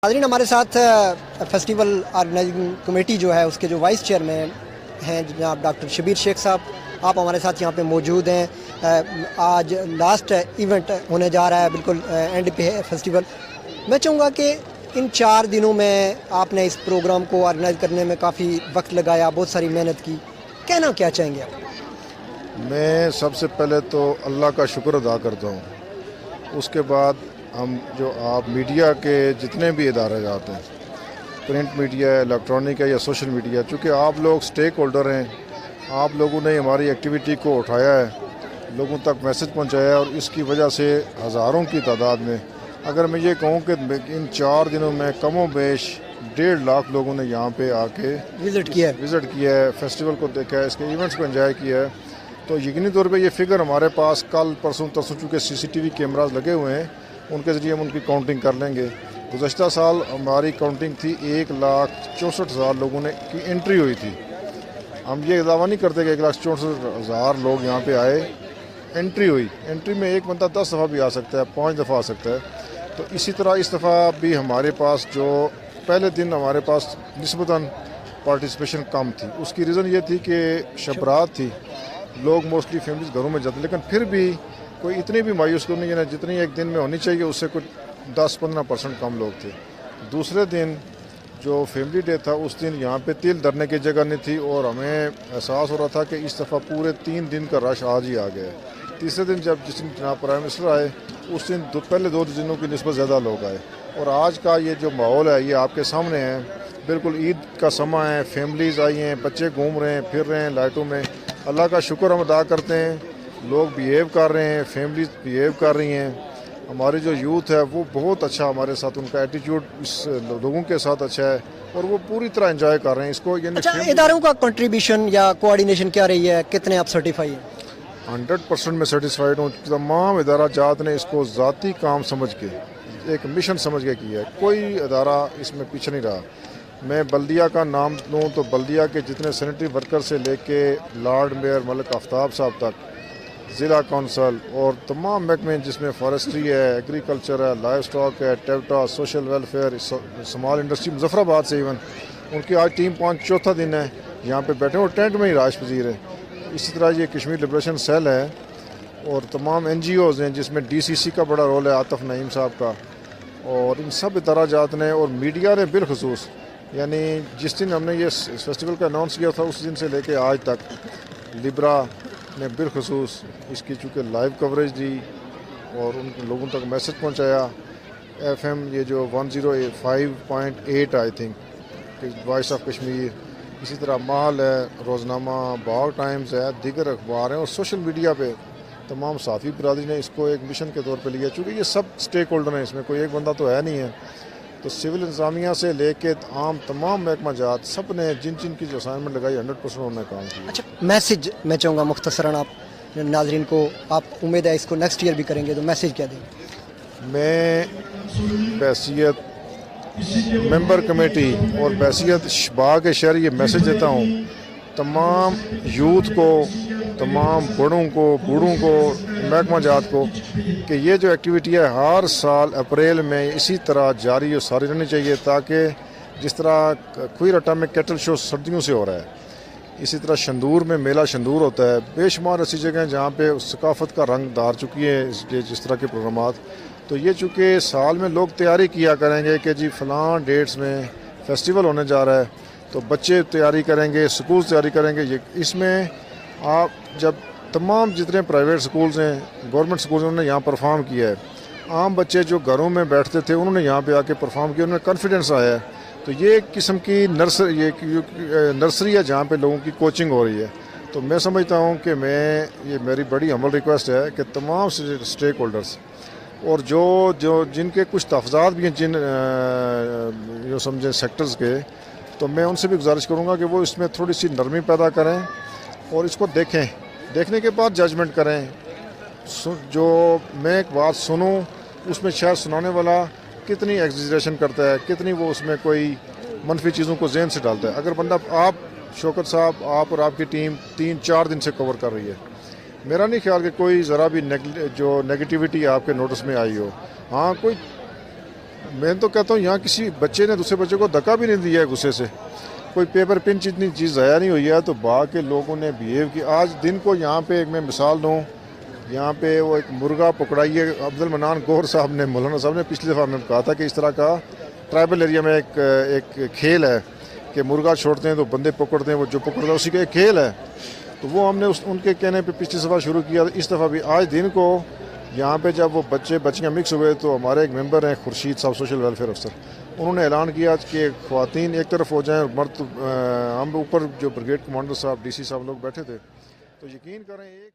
ناظرین، ہمارے ساتھ فیسٹیول آرگنائزنگ کمیٹی جو ہے اس کے جو وائس چیئرمین ہیں جناب ڈاکٹر شبیر شیخ صاحب، آپ ہمارے ساتھ یہاں پہ موجود ہیں۔ آج لاسٹ ایونٹ ہونے جا رہا ہے، بالکل اینڈ پہ ہے فیسٹیول۔ میں چاہوں گا کہ ان 4 دنوں میں آپ نے اس پروگرام کو آرگنائز کرنے میں کافی وقت لگایا، بہت ساری محنت کی، کہنا کیا چاہیں گے آپ؟ میں سب سے پہلے تو اللہ کا شکر ادا کرتا ہوں، اس کے بعد ہم جو آپ میڈیا کے جتنے بھی ادارے جاتے ہیں، پرنٹ میڈیا ہے، الیکٹرانک ہے یا سوشل میڈیا، چونکہ آپ لوگ سٹیک ہولڈر ہیں، آپ لوگوں نے ہماری ایکٹیویٹی کو اٹھایا ہے، لوگوں تک میسج پہنچایا ہے، اور اس کی وجہ سے ہزاروں کی تعداد میں، اگر میں یہ کہوں کہ ان 4 دنوں میں کم و بیش 1.5 لاکھ لوگوں نے یہاں پہ آ کے وزٹ کیا ہے، فیسٹیول کو دیکھا ہے، اس کے ایونٹس کو انجوائے کیا ہے، تو یقینی طور پہ یہ فگر ہمارے پاس کل پرسوں ترسوں چونکہ CCTV کیمراز لگے ہوئے ہیں، ان کے ذریعے ہم ان کی کاؤنٹنگ کر لیں گے۔ گزشتہ سال ہماری کاؤنٹنگ تھی 1,64,000 لوگوں نے کی انٹری ہوئی تھی۔ ہم یہ دعویٰ نہیں کرتے کہ 1,64,000 لوگ یہاں پہ آئے، انٹری ہوئی، انٹری میں ایک بندہ 10 دفعہ بھی آ سکتا ہے، 5 دفعہ آ سکتا ہے، تو اسی طرح اس دفعہ بھی ہمارے پاس جو پہلے دن ہمارے پاس نسبتاً پارٹیسپیشن کم تھی، اس کی ریزن یہ تھی کہ شب رات تھی، لوگ موسٹلی فیملیز گھروں میں جاتے، لیکن پھر بھی کوئی اتنی بھی مایوس نہیں ہے، جتنی ایک دن میں ہونی چاہیے اس سے کچھ 10-15% کم لوگ تھے۔ دوسرے دن جو فیملی ڈے تھا، اس دن یہاں پہ تیل دھرنے کی جگہ نہیں تھی، اور ہمیں احساس ہو رہا تھا کہ اس دفعہ پورے 3 دن کا رش آج ہی آ گیا ہے۔ تیسرے دن جس دن جناب پرائم منسٹر آئے، اس دن پہلے 2 دنوں کی نسبت زیادہ لوگ آئے، اور آج کا یہ جو ماحول ہے یہ آپ کے سامنے ہے، بالکل عید کا سماں ہے، فیملیز آئی ہیں، بچے گھوم رہے ہیں، پھر رہے ہیں لائٹوں میں۔ اللہ کا شکر ہم ادا کرتے ہیں، لوگ بیہیو کر رہے ہیں، فیملیز بیہیو کر رہی ہیں، ہماری جو یوتھ ہے وہ بہت اچھا ہمارے ساتھ، ان کا ایٹیٹیوڈ اس لوگوں کے ساتھ اچھا ہے، اور وہ پوری طرح انجوائے کر رہے ہیں اس کو۔ یعنی اچھا، اداروں کا کنٹریبیوشن یا کوآرڈینیشن کیا رہی ہے؟ کتنے آپ سرٹیفائی ہیں؟ 100% میں سیٹسفائیڈ ہوں۔ تمام ادارہ جات نے اس کو ذاتی کام سمجھ کے، ایک مشن سمجھ کے کیا ہے، کوئی ادارہ اس میں پیچھے نہیں رہا۔ میں بلدیہ کا نام لوں تو بلدیہ کے جتنے سینیٹری ورکر سے لے کے لارڈ میئر ملک آفتاب صاحب تک، ضلع کونسل اور تمام محکمے جس میں فارسٹری ہے، ایگریکلچر ہے، لائف سٹاک ہے، ٹیپٹا، social welfare, small industry, Muzaffarabad سے ایون ان کی آج ٹیم 4 دن ہے یہاں پہ بیٹھے، اور ٹینٹ میں ہی رہائش پذیر ہے۔ اسی طرح یہ کشمیر لبریشن سیل ہے، اور تمام NGOز ہیں جس میں DCC کا بڑا رول ہے، عاطف نعیم صاحب کا، اور ان سب ادارہ جات نے اور میڈیا نے بالخصوص، یعنی جس دن ہم نے یہ فیسٹیول کا اناؤنس کیا تھا اس دن سے لے کے آج تک لبرا نے بالخصوص اس کی چونکہ لائیو کوریج دی اور ان لوگوں تک میسج پہنچایا۔ FM یہ جو 105.8 I think Voice of Kashmir, اسی طرح محل ہے، روزنامہ، باغ ٹائمز ہے، دیگر اخبار ہیں، اور سوشل میڈیا پہ تمام صحافی برادری نے اس کو ایک مشن کے طور پہ لیا، چونکہ یہ سب سٹیک ہولڈر ہیں، اس میں کوئی ایک بندہ تو ہے نہیں ہے، تو سول انتظامیہ سے لے کے عام تمام محکمہ جات سب نے جن کی جو اسائنمنٹ لگائی 100% انہوں نے کام کیا۔ اچھا، میسج میں چاہوں گا مختصراً آپ ناظرین کو، آپ امید ہے اس کو نیکسٹ ایئر بھی کریں گے، تو میسج کیا دیں گے؟ میں بحیثیت ممبر کمیٹی اور بحیثیت شبا کے شہر یہ میسج دیتا ہوں تمام یوتھ کو، تمام بڑوں کو، بوڑھوں کو، محکمہ جات کو، کہ یہ جو ایکٹیویٹی ہے ہر سال اپریل میں اسی طرح جاری اور ساری رہنی چاہیے، تاکہ جس طرح کوئی رٹا میں کیٹل شو سردیوں سے ہو رہا ہے، اسی طرح شندور میں میلہ شندور ہوتا ہے، بے شمار ایسی جگہیں جہاں پہ ثقافت کا رنگ دار چکی ہے جس طرح کے پروگرامات، تو یہ چونکہ سال میں لوگ تیاری کیا کریں گے کہ جی فلاں ڈیٹس میں فیسٹیول ہونے جا رہا ہے، تو بچے تیاری کریں گے، سکول تیاری کریں گے، اس میں آپ جب تمام جتنے پرائیویٹ سکولز ہیں، گورنمنٹ سکولز ہیں، انہوں نے یہاں پرفارم کیا ہے، عام بچے جو گھروں میں بیٹھتے تھے انہوں نے یہاں پہ آ کے پرفارم کیا، انہوں نے کانفیڈنس آیا ہے، تو یہ ایک قسم کی نرسری ہے جہاں پہ لوگوں کی کوچنگ ہو رہی ہے۔ تو میں سمجھتا ہوں کہ یہ میری بڑی ہمبل ریکویسٹ ہے کہ تمام سٹیک ہولڈرز اور جو جن کے کچھ تحفظات بھی ہیں جو سمجھیں سیکٹرز کے، تو میں ان سے بھی گزارش کروں گا کہ وہ اس میں تھوڑی سی نرمی پیدا کریں اور اس کو دیکھنے کے بعد ججمنٹ کریں۔ جو میں ایک بات سنوں اس میں شاید سنانے والا کتنی ایگزیجریشن کرتا ہے، کتنی وہ اس میں کوئی منفی چیزوں کو ذہن سے ڈالتا ہے۔ اگر بندہ آپ شوکت صاحب، آپ اور آپ کی ٹیم 3-4 دن سے کور کر رہی ہے، میرا نہیں خیال کہ کوئی ذرا بھی جو نیگیٹیوٹی آپ کے نوٹس میں آئی ہو۔ ہاں کوئی میں تو کہتا ہوں یہاں کسی بچے نے دوسرے بچے کو دھکا بھی نہیں دیا ہے غصے سے, کوئی پیپر پنچ اتنی چیز ضائع نہیں ہوئی ہے. تو باقی لوگوں نے بیہیو کی. آج دن کو یہاں پہ ایک میں مثال دوں, یہاں پہ وہ ایک مرغا پکڑائی ہے. عبد المنان گور صاحب نے, مولانا صاحب نے پچھلی دفعہ ہم نے کہا تھا کہ اس طرح کا ٹرائبل ایریا میں ایک کھیل ہے کہ مرغا چھوڑتے ہیں تو بندے پکڑتے ہیں, وہ جو پکڑتا ہے اسی کا ایک کھیل ہے. تو وہ ہم نے ان کے کہنے پہ پچھلی دفعہ شروع کیا. اس دفعہ بھی آج دن کو یہاں پہ جب وہ بچیاں مکس ہوئے تو ہمارے ایک ممبر ہیں خورشید صاحب, سوشل ویلفیئر افسر, انہوں نے اعلان کیا کہ خواتین ایک طرف ہو جائیں اور مرد. ہم اوپر جو بریگیڈ کمانڈر صاحب, ڈی سی صاحب لوگ بیٹھے تھے, تو یقین کریں ایک